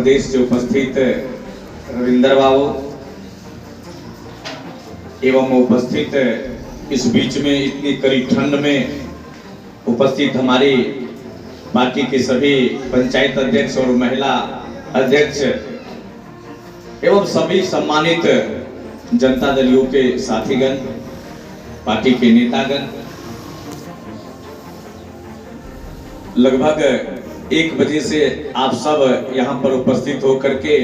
प्रदेश से उपस्थित रविंदर बाबू एवं उपस्थित इस बीच में इतनी कड़ी ठंड में उपस्थित हमारी पार्टी के सभी पंचायत अध्यक्ष और महिला अध्यक्ष एवं सभी सम्मानित जनता दलियों के साथीगण, पार्टी के नेतागण, लगभग 1 बजे से आप सब यहाँ पर उपस्थित होकर के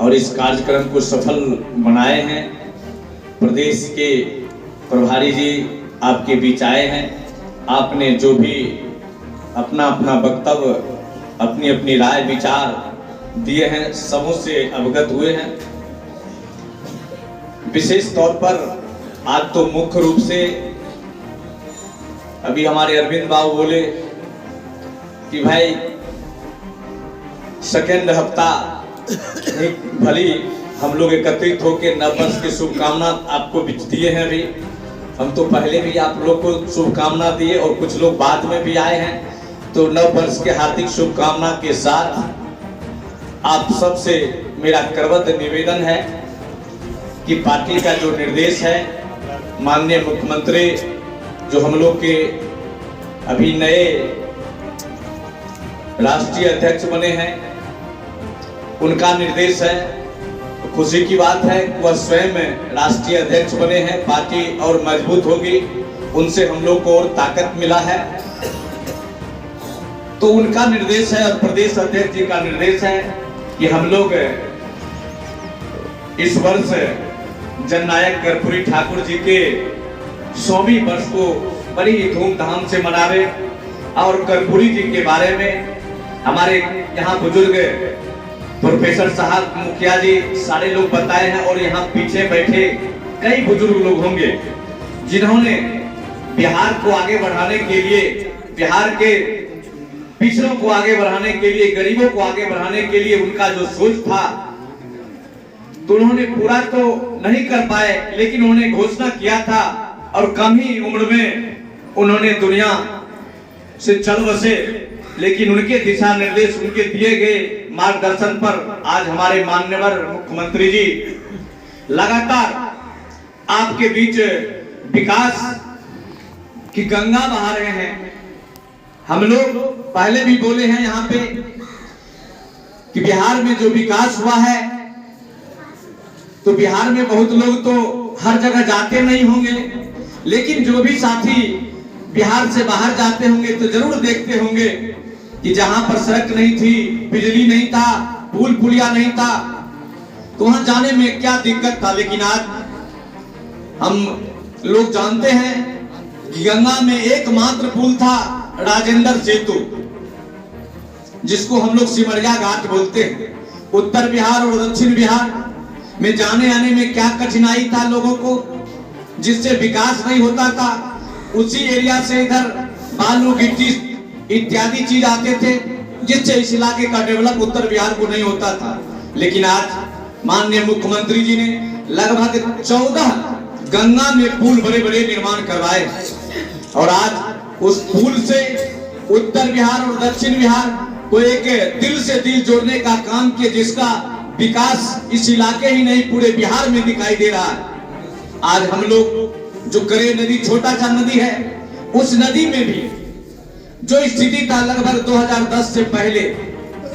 और इस कार्यक्रम को सफल बनाए हैं। प्रदेश के प्रभारी जी आपके बीच आए हैं। आपने जो भी अपना अपना वक्तव्य, अपनी अपनी राय विचार दिए हैं, सबों से अवगत हुए हैं। विशेष तौर पर आज तो मुख्य रूप से अभी हमारे अरविंद बाबू बोले कि भाई सेकेंड हफ्ता भली हम लोग एकत्रित होकर नव वर्ष की शुभकामना आपको दिए हैं। अभी हम तो पहले भी आप लोग को शुभकामना दिए और कुछ लोग बाद में भी आए हैं। तो नव वर्ष के हार्दिक शुभकामना के साथ आप सबसे मेरा करबद्ध निवेदन है कि पार्टी का जो निर्देश है, माननीय मुख्यमंत्री जो हम लोग के अभी नए राष्ट्रीय अध्यक्ष बने हैं, उनका निर्देश है। खुशी की बात है वह स्वयं राष्ट्रीय अध्यक्ष बने हैं। पार्टी और मजबूत होगी, उनसे हम लोग को और ताकत मिला है। तो उनका निर्देश है और प्रदेश अध्यक्ष जी का निर्देश है कि हम लोग इस वर्ष जननायक कर्पूरी ठाकुर जी के 100वीं वर्ष को बड़ी धूमधाम से मनावे। और कर्पूरी जी के बारे में हमारे यहाँ बुजुर्ग प्रोफेसर साहब मुखिया जी सारे लोग बताए हैं और यहाँ पीछे बैठे कई बुजुर्ग लोग होंगे जिन्होंने बिहार को आगे बढ़ाने के लिए, बिहार के पिछड़ों को आगे बढ़ाने के लिए, गरीबों को आगे बढ़ाने के लिए उनका जो सोच था तो उन्होंने पूरा तो नहीं कर पाए, लेकिन उन्होंने घोषणा किया था और कम ही उम्र में उन्होंने दुनिया से चल बसे। लेकिन उनके दिशा निर्देश, उनके दिए गए मार्गदर्शन पर आज हमारे माननीय मुख्यमंत्री जी लगातार आपके बीच विकास की गंगा बहा रहे हैं। हम लोग पहले भी बोले हैं यहाँ पे कि बिहार में जो विकास हुआ है, तो बिहार में बहुत लोग तो हर जगह जाते नहीं होंगे, लेकिन जो भी साथी बिहार से बाहर जाते होंगे तो जरूर देखते होंगे कि जहां पर सड़क नहीं थी, बिजली नहीं था, पुल पुलिया नहीं था, तो वहां जाने में क्या दिक्कत था। लेकिन आज हम लोग जानते हैं कि गंगा में एकमात्र पुल था राजेंद्र सेतु, जिसको हम लोग सिमरिया घाट बोलते हैं। उत्तर बिहार और दक्षिण बिहार में जाने आने में क्या कठिनाई था लोगों को, जिससे विकास नहीं होता था। उसी एरिया से इधर बालू गिट्टी इत्यादि चीज आते थे, जिससे इस इलाके का डेवलप उत्तर बिहार को नहीं होता था। लेकिन आज माननीय मुख्यमंत्री जी ने लगभग 14 गंगा में पुल बड़े बड़े निर्माण करवाए और आज उस पुल से उत्तर बिहार और दक्षिण बिहार को एक दिल से दिल जोड़ने का काम किया, जिसका विकास इस इलाके ही नहीं पूरे बिहार में दिखाई दे रहा है। आज हम लोग जो करे नदी, छोटा सा नदी है, उस नदी में भी जो स्थिति था लगभग 2010 से पहले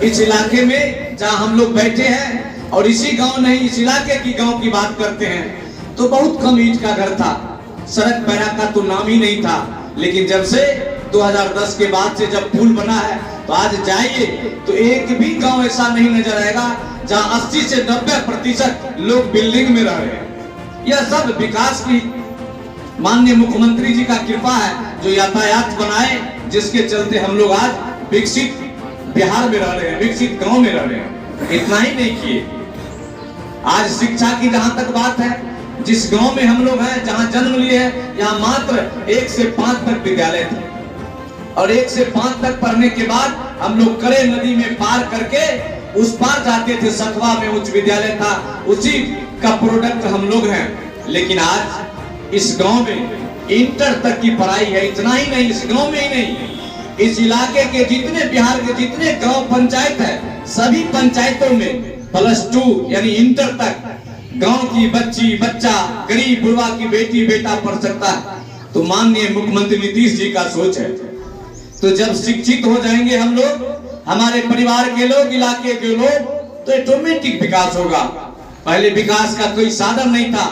इस इलाके में जहां हम लोग बैठे हैं, और इसी गांव नहीं इस इलाके की गांव की बात करते हैं, तो बहुत कम ईंट का घर था, सड़क पैरा का तो नाम ही नहीं था। लेकिन जब से 2010 के बाद से जब पुल बना है, तो आज जाइए तो एक भी गांव ऐसा नहीं नजर आएगा जहां 80 से 90% लोग बिल्डिंग में रह रहे हैं। यह सब विकास की माननीय मुख्यमंत्री जी का कृपा है, जो यातायात बनाए, जिसके चलते हम लोग आज विकसित बिहार में रह रहे हैं, विकसित गांव में रह रहे हैं। इतना ही नहीं किए, आज शिक्षा की जहां तक बात है, जिस गांव में हम लोग हैं, जहां जन्म लिए हैं, यहाँ मात्र 1 से 5 तक विद्यालय थे और 1 से 5 तक पढ़ने के बाद हम लोग करे नदी में पार करके उस पार जाते थे। सखवा में उच्च विद्यालय था, उसी का प्रोडक्ट हम लोग हैं। लेकिन आज इस गांव में इंटर तक की पढ़ाई है। इतना ही नहीं, इस गांव में ही नहीं, इस इलाके के जितने, बिहार के जितने गांव पंचायत है, सभी पंचायतों में +2 यानी इंटर तक गांव की बच्ची बच्चा, गरीब बुढ़वा की बेटी बेटा पढ़ सकता है। तो माननीय मुख्यमंत्री नीतीश जी का सोच है। तो जब शिक्षित हो जाएंगे हम लोग, हमारे परिवार के लोग, इलाके के लोग, तो ऑटोमेटिक विकास होगा। पहले विकास का कोई साधन नहीं था,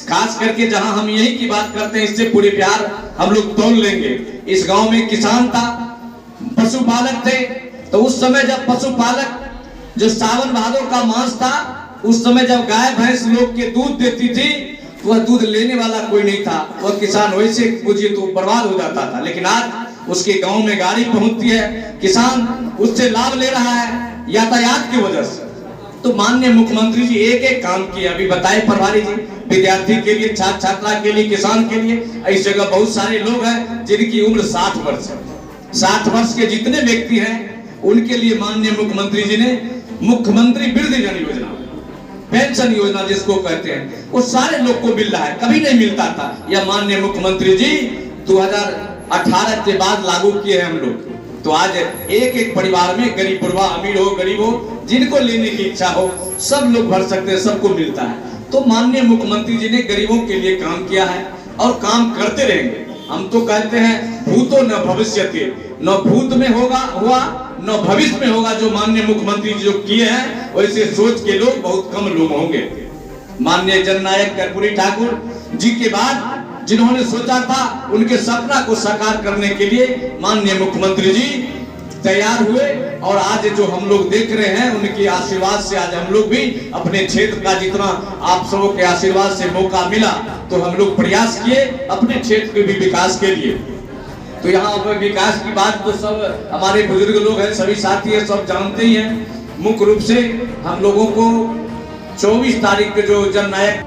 खास करके जहां हम यही की बात करते हैं, इससे पूरे बिहार हम लोग तोल लेंगे। इस गांव में किसान था, पशुपालक थे, तो उस समय जब पशुपालक, जो सावन भादो का मास था, उस समय जब गाय भैंस लोग के दूध देती थी, वह दूध लेने वाला कोई नहीं था, वह किसान वैसे पूछिए तो बर्बाद हो जाता था। लेकिन आज उसके गांव में गाड़ी पहुंचती है, किसान उससे लाभ ले रहा है यातायात की वजह से। तो माननीय मुख्यमंत्री जी एक एक काम किए, अभी बताए प्रभारी जी, विद्यार्थी के लिए, छात्र छात्रा के लिए, किसान के लिए। इस जगह बहुत सारे लोग हैं जिनकी उम्र 60 वर्ष है। 60 वर्ष के जितने व्यक्ति हैं उनके लिए माननीय मुख्यमंत्री जी ने मुख्यमंत्री वृद्धजन योजना, पेंशन योजना जिसको कहते हैं, वो सारे लोग को मिल रहा है, कभी नहीं मिलता था। यह माननीय मुख्यमंत्री जी 2018 के बाद लागू किए हैं हम लोग। तो आज एक एक परिवार में, गरीब बुढ़वा, अमीर हो गरीब हो, जिनको लेने की इच्छा हो, सब लोग भर सकते हैं, सबको मिलता है। तो माननीय मुख्यमंत्री जी ने गरीबों के लिए काम किया है और काम करते रहेंगे। हम तो कहते हैं भूतो न भविष्यति, न भूत में हुआ न भविष्य में होगा। जो माननीय मुख्यमंत्री जी जो किए हैं, वैसे सोच के लोग बहुत कम लोग होंगे। माननीय जननायक कर्पूरी ठाकुर जी के बाद जिन्होंने सोचा था, उनके सपना को साकार करने के लिए माननीय मुख्यमंत्री जी तैयार हुए। और आज जो हम लोग देख रहे हैं, उनके आशीर्वाद से आज हम लोग भी अपने क्षेत्र का, जितना आप सबों के आशीर्वाद से मौका मिला, तो हम लोग प्रयास किए अपने क्षेत्र के भी विकास के लिए। तो यहाँ पर विकास की बात तो सब हमारे बुजुर्ग लोग हैं, सभी साथी हैं, सब जानते ही हैं। मुख्य रूप से हम लोगों को 24 तारीख के जो जननायक